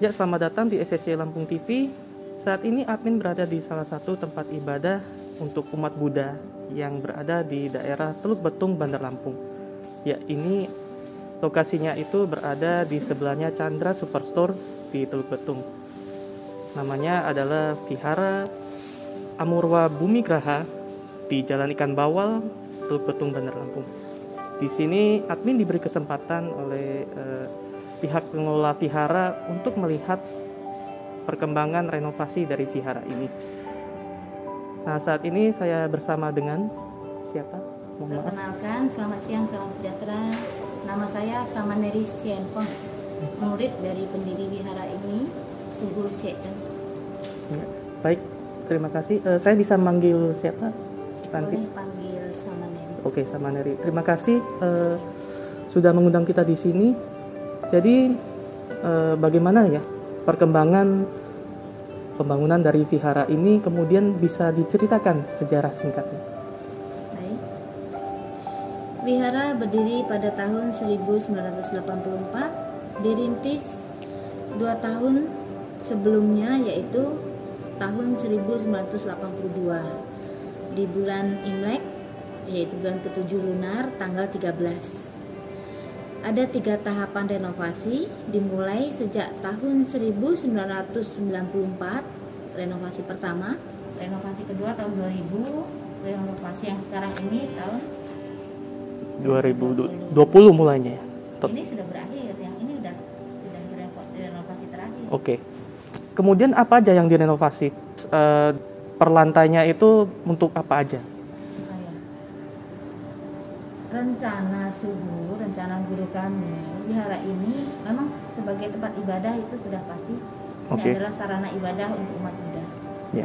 Ya, selamat datang di SSC Lampung TV. Saat ini admin berada di salah satu tempat ibadah untuk umat Buddha yang berada di daerah Teluk Betung, Bandar Lampung. Ya, ini lokasinya itu berada di sebelahnya Chandra Superstore di Teluk Betung. Namanya adalah Vihara Amurwa Bumi Graha di Jalan Ikan Bawal, Teluk Betung, Bandar Lampung. Di sini admin diberi kesempatan oleh pihak pengelola vihara untuk melihat perkembangan renovasi dari vihara ini. Nah, saat ini saya bersama dengan siapa? Mohon maaf. Perkenalkan, selamat siang, salam sejahtera. Nama saya Samaneri Sienpong, murid dari pendiri vihara ini, Suhul Syekchen. Ya, baik, terima kasih. Saya bisa manggil siapa? Boleh panggil Samaneri. Oke, Samaneri. Terima kasih sudah mengundang kita di sini. Jadi bagaimana ya perkembangan pembangunan dari vihara ini, kemudian bisa diceritakan sejarah singkatnya. Baik. Vihara berdiri pada tahun 1984, dirintis 2 tahun sebelumnya, yaitu tahun 1982 di bulan Imlek, yaitu bulan ke-7 lunar, tanggal 13. Ada 3 tahapan renovasi, dimulai sejak tahun 1994, renovasi pertama, renovasi kedua tahun 2000, renovasi yang sekarang ini tahun 2020 mulainya ya. Ini sudah berakhir, yang ini sudah renovasi terakhir. Oke. Kemudian apa aja yang direnovasi? Perlantainya itu untuk apa aja? Rencana suhu, rencana guru kami, vihara ini memang sebagai tempat ibadah itu sudah pasti. Ini adalah sarana ibadah untuk umat Buddha. Ya.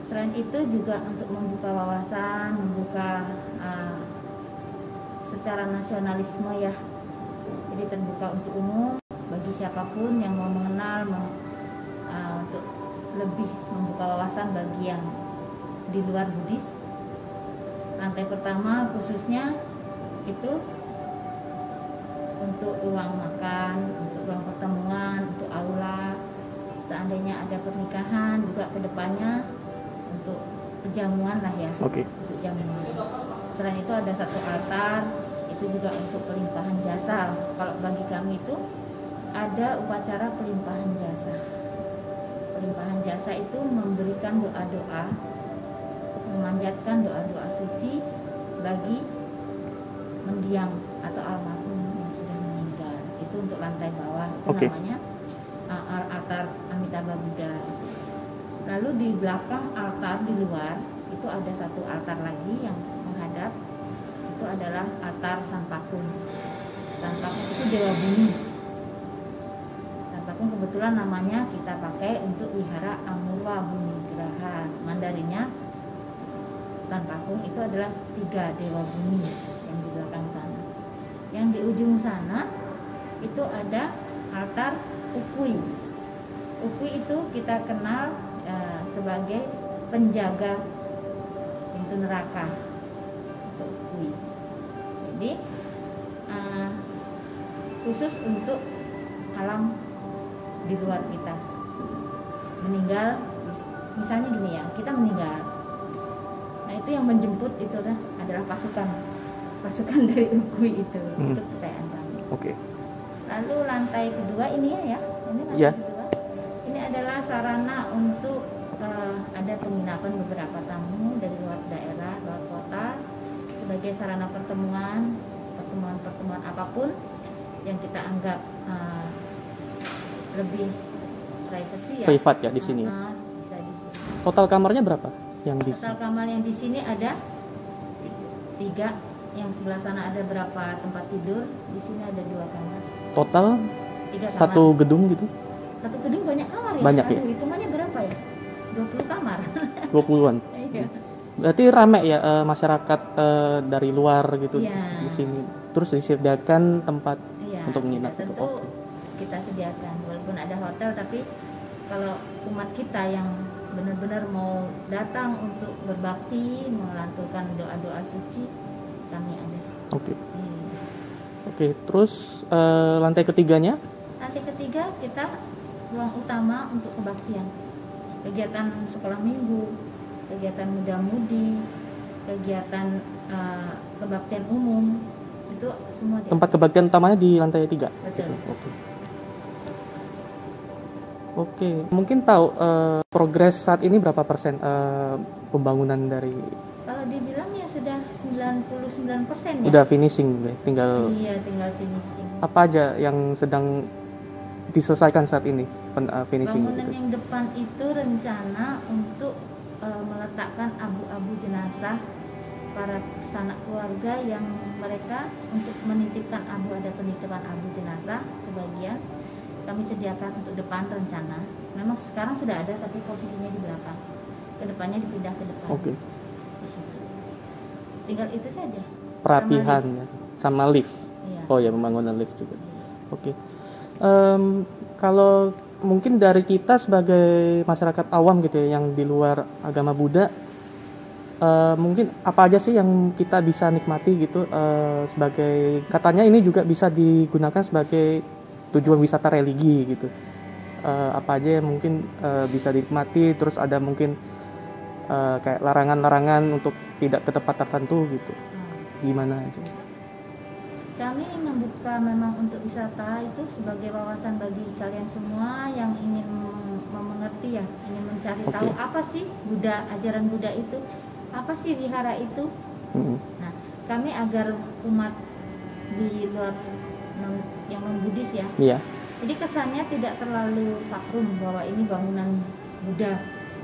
Selain itu juga untuk membuka wawasan, membuka secara nasionalisme ya. Jadi terbuka untuk umum bagi siapapun yang mau mengenal, untuk lebih membuka wawasan bagi yang di luar Buddhis. Lantai pertama khususnya itu untuk ruang makan, untuk ruang pertemuan, untuk aula. Seandainya ada pernikahan juga kedepannya untuk pejamuan lah ya. Untuk jamuan. Selain itu ada satu altar, itu juga untuk pelimpahan jasa. Kalau bagi kami itu ada upacara pelimpahan jasa. Pelimpahan jasa itu memberikan doa-doa, memanjatkan doa-doa suci bagi mendiang atau almarhum yang sudah meninggal. Itu untuk lantai bawah, itu namanya altar Amitabha Buddha. Lalu di belakang altar di luar itu ada satu altar lagi yang menghadap, itu adalah altar Sanpakun. Sanpakun itu Dewa Bumi. Sanpakun kebetulan namanya kita pakai untuk Vihara Amurwa Bumi Graha. Mandarinnya Sanpakun itu adalah 3 dewa bumi yang di belakang sana. Yang di ujung sana itu ada altar Ukui. Ukui itu kita kenal sebagai penjaga pintu neraka. Itu Ukui. Jadi khusus untuk alam di luar kita. Meninggal, misalnya gini ya, kita meninggal. Nah, itu yang menjemput itu adalah pasukan dari Ukui itu. Itu kepercayaan kami. Lalu lantai kedua ini ya, ini lantai kedua. Ini adalah sarana untuk ada penginapan beberapa tamu dari luar daerah, luar kota, sebagai sarana pertemuan apapun yang kita anggap lebih privacy ya. Privat ya di sini. Bisa di sini. Total kamarnya berapa? Total kamar yang di sini ada 3, yang sebelah sana ada berapa tempat tidur, di sini ada 2 kamar. Total 3 kamar. Satu gedung gitu? Satu gedung banyak kamar ya? Banyak ya? Hitungannya berapa ya? 20 kamar. 20-an. Iya. Berarti rame ya masyarakat dari luar gitu di sini. Terus disediakan tempat untuk menginap itu. Tentu kita sediakan, walaupun ada hotel, tapi kalau umat kita yang benar-benar mau datang untuk berbakti, melantulkan doa-doa suci, kami ada. Oke, terus lantai ketiganya? Lantai ketiga kita ruang utama untuk kebaktian, kegiatan sekolah minggu, kegiatan muda-mudi, kegiatan kebaktian umum, itu semua tempat kebaktian utamanya di lantai 3. Betul. Oke. Mungkin tahu progres saat ini berapa persen pembangunan dari? Kalau dibilang ya sudah 99% ya. Udah finishing, tinggal. Iya, tinggal finishing. Apa aja yang sedang diselesaikan saat ini finishing? Bangunan gitu. Yang depan itu rencana untuk meletakkan abu-abu jenazah para sanak keluarga yang mereka untuk menitipkan abu, ada penitipan abu jenazah sebagian kami sediakan untuk depan rencana. Memang sekarang sudah ada tapi posisinya di belakang. Kedepannya dipindah ke depan. Oke. Di situ. Tinggal itu saja. Perapihan sama lift. Iya. Oh ya, pembangunan lift juga. Oke. Kalau mungkin dari kita sebagai masyarakat awam gitu ya, yang di luar agama Buddha, mungkin apa aja sih yang kita bisa nikmati gitu, sebagai, katanya ini juga bisa digunakan sebagai tujuan wisata religi gitu. Apa aja yang mungkin bisa dinikmati, terus ada mungkin kayak larangan-larangan untuk tidak ke tempat tertentu gitu. Gimana aja? Kami membuka memang untuk wisata itu sebagai wawasan bagi kalian semua yang ingin mengerti ya, ingin mencari tahu apa sih Buddha, ajaran Buddha itu, apa sih wihara itu. Nah, kami agar umat di luar yang non-Buddhis ya, jadi kesannya tidak terlalu vakum bahwa ini bangunan Buddha.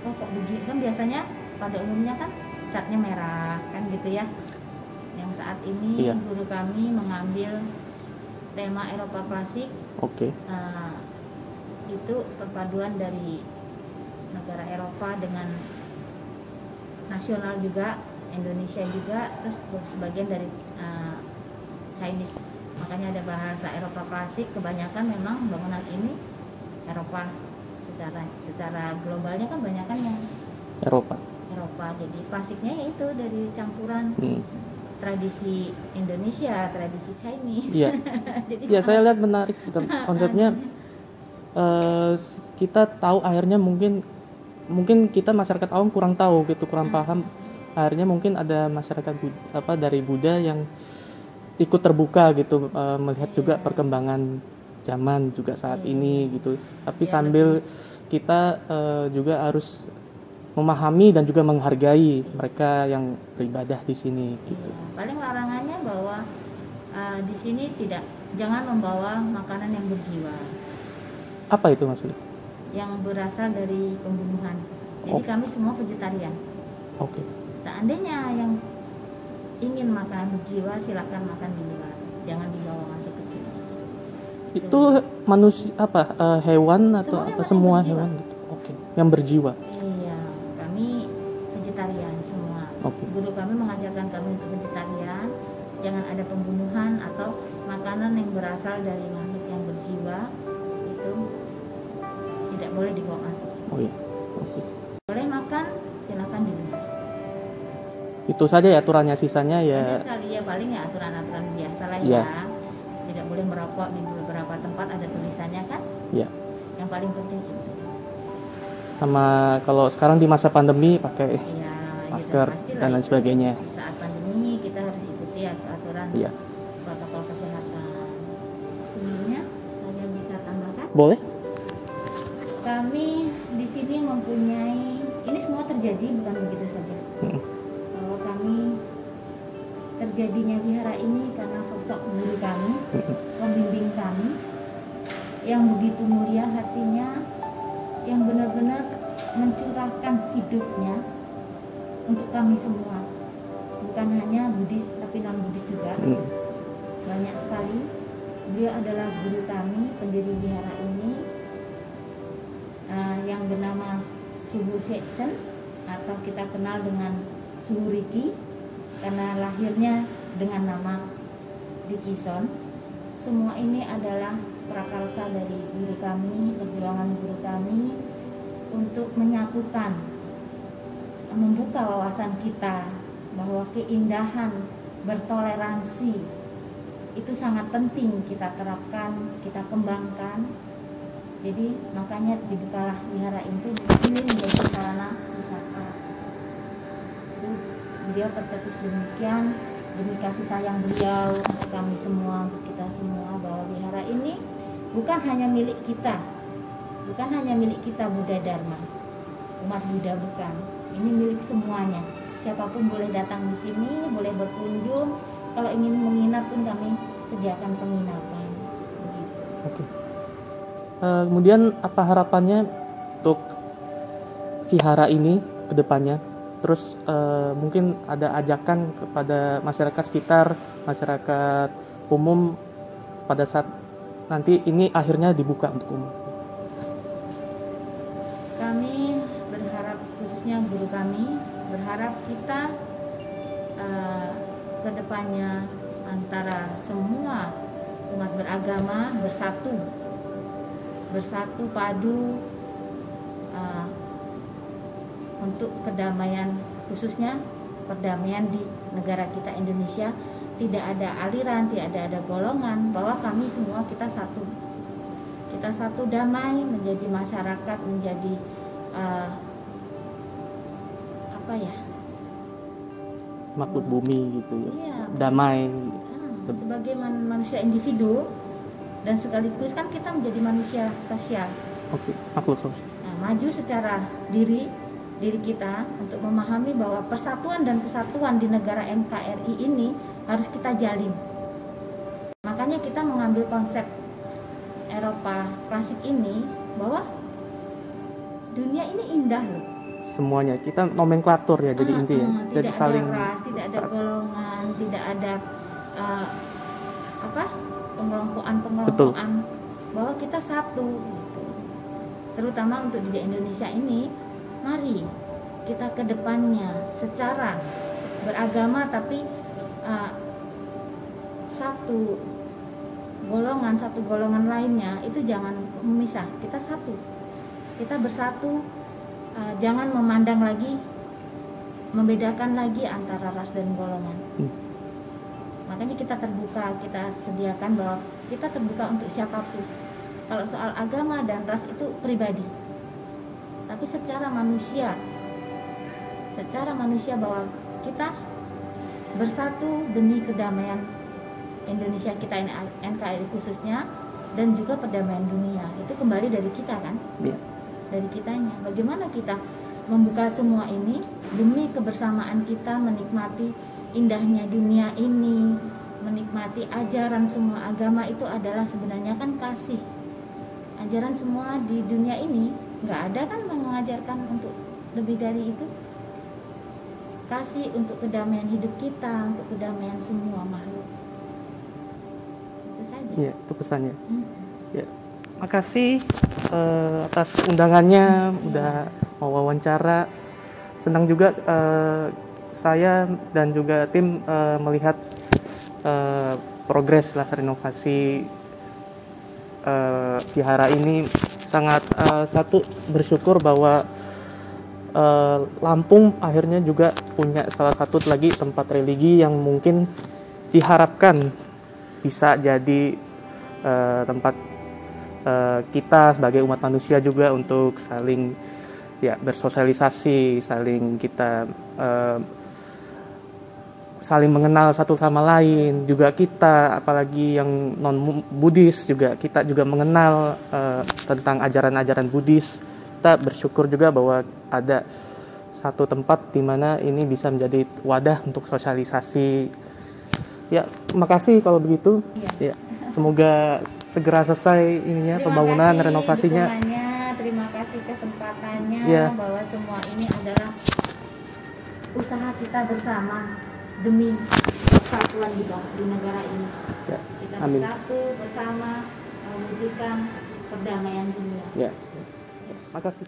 Oh kok begini, kan biasanya pada umumnya kan catnya merah kan gitu ya. Yang saat ini guru kami mengambil tema Eropa klasik. Itu perpaduan dari negara Eropa dengan nasional juga, Indonesia juga, terus sebagian dari Chinese. Makanya ada bahasa Eropa klasik. Kebanyakan memang bangunan ini Eropa, secara globalnya kan banyakan yang Eropa. Jadi klasiknya yaitu dari campuran tradisi Indonesia, tradisi Chinese. Iya. Jadi saya lihat menarik sih konsepnya. Kita tahu akhirnya mungkin kita masyarakat awam kurang tahu gitu, kurang paham. Akhirnya mungkin ada masyarakat dari Buddha yang ikut terbuka gitu, melihat juga perkembangan zaman juga saat ini gitu. Tapi sambil kita juga harus memahami dan juga menghargai mereka yang beribadah di sini gitu. Paling larangannya bahwa di sini jangan membawa makanan yang berjiwa. Apa itu maksudnya? Yang berasal dari pembunuhan. Jadi kami semua vegetarian. Seandainya yang ingin makanan berjiwa silakan makan di luar, jangan dibawa masuk ke sini. Itu manusia hewan atau semua hewan gitu? Yang berjiwa. Iya, kami vegetarian semua. Guru kami mengajarkan kami untuk vegetarian, jangan ada pembunuhan atau makanan yang berasal dari makhluk yang berjiwa, itu tidak boleh dibawa masuk. Boleh makan silakan di luar. Itu saja ya aturannya, sisanya ya. Banyak sekali ya, paling ya aturan-aturan biasa lah ya. Tidak boleh merokok di beberapa tempat, ada tulisannya kan? Yang paling penting itu. Sama kalau sekarang di masa pandemi pakai masker dan lain sebagainya. Saat pandemi kita harus ikuti aturan protokol kesehatan. Sebenarnya saya bisa tambahkan? Boleh. Kami di sini mempunyai, ini semua terjadi bukan begitu saja. Bahwa kami terjadinya wihara ini karena sosok guru kami, pembimbing kami yang begitu mulia hatinya, yang benar-benar mencurahkan hidupnya untuk kami semua, bukan hanya Buddhis tapi non Buddhis juga. Banyak sekali. Beliau adalah guru kami, pendiri wihara ini, yang bernama Suhu Sekchen, atau kita kenal dengan Suhu Riki karena lahirnya dengan nama Rikison. Semua ini adalah prakarsa dari guru kami, perjuangan guru kami untuk menyatukan, membuka wawasan kita bahwa keindahan bertoleransi itu sangat penting kita terapkan, kita kembangkan Jadi makanya dibukalah wihara itu ini menjadi sarana wisata. Itu beliau tercetus demikian demi kasih sayang beliau untuk kami semua, untuk kita semua, bahwa wihara ini bukan hanya milik kita, Buddha Dharma, umat Buddha, bukan. Ini milik semuanya. Siapapun boleh datang di sini, boleh berkunjung. Kalau ingin menginap pun kami sediakan penginapan. Begitu. Oke. Kemudian apa harapannya untuk vihara ini ke depannya? Terus mungkin ada ajakan kepada masyarakat sekitar, masyarakat umum pada saat nanti ini akhirnya dibuka untuk umum. Kami berharap, khususnya guru kami, berharap kita ke depannya antara semua umat beragama bersatu padu untuk kedamaian, khususnya perdamaian di negara kita Indonesia. Tidak ada aliran, tidak ada golongan, bahwa kami semua kita satu damai, menjadi masyarakat, menjadi makhluk bumi gitu ya, iya, damai sebagai manusia individu, dan sekaligus kan kita menjadi manusia sosial. Oke, makhluk sosial. Maju secara diri kita untuk memahami bahwa persatuan dan kesatuan di negara NKRI ini harus kita jalin. Makanya kita mengambil konsep Eropa klasik ini, bahwa dunia ini indah loh. Semuanya kita nomenklatur ya, jadi inti ya. Tidak ada saling ras, tidak ada golongan, tidak ada pengelompokan, bahwa kita satu gitu. Terutama untuk di Indonesia ini, mari kita ke depannya secara beragama tapi satu golongan lainnya itu jangan memisah. Kita satu, kita bersatu, jangan memandang lagi, membedakan lagi antara ras dan golongan. Makanya kita terbuka, kita sediakan bahwa kita terbuka untuk siapapun. Kalau soal agama dan ras itu pribadi, tapi secara manusia bahwa kita bersatu demi kedamaian Indonesia kita ini, NKRI khususnya, dan juga perdamaian dunia. Itu kembali dari kita kan, dari kitanya. Bagaimana kita membuka semua ini demi kebersamaan kita, menikmati indahnya dunia ini, menikmati ajaran semua agama. Itu adalah sebenarnya kan kasih. Ajaran semua di dunia ini nggak ada kan mengajarkan untuk lebih dari itu. Kasih untuk kedamaian hidup kita, untuk kedamaian semua makhluk. Itu saja. Ya, itu pesannya. Ya, makasih atas undangannya, udah mau wawancara. Senang juga saya dan juga tim melihat progres lah renovasi vihara ini. Sangat bersyukur bahwa Lampung akhirnya juga punya salah satu lagi tempat religi yang mungkin diharapkan bisa jadi tempat kita sebagai umat manusia juga untuk saling bersosialisasi, saling mengenal satu sama lain. Juga kita, apalagi yang non Buddhis, juga kita juga mengenal tentang ajaran-ajaran Buddhis. Kita bersyukur juga bahwa ada satu tempat di mana ini bisa menjadi wadah untuk sosialisasi. Ya, makasih kalau begitu. Ya, semoga segera selesai ininya, pembangunan, renovasinya. Terima kasih kesempatannya, bahwa semua ini adalah usaha kita bersama demi persatuan di negara ini. Kita bersatu bersama mewujudkan perdamaian dunia. Makasih.